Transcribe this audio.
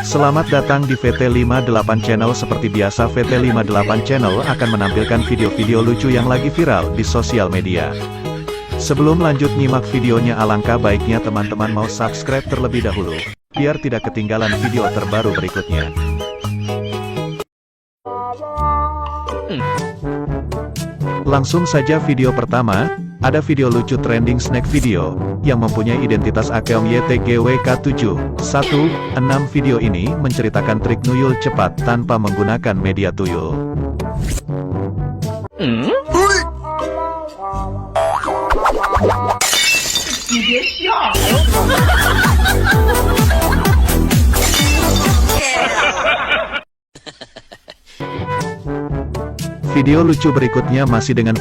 Selamat datang di VT58 Channel. Seperti biasa, VT58 Channel akan menampilkan video-video lucu yang lagi viral di sosial media. Sebelum lanjut nyimak videonya, alangkah baiknya teman-teman mau subscribe terlebih dahulu, biar tidak ketinggalan video terbaru berikutnya. Langsung saja video pertama, ada video lucu trending snack video, yang mempunyai identitas Akeong YTGWK716. Video ini menceritakan trik nuyul cepat tanpa menggunakan media tuyul. Video lucu berikutnya masih dengan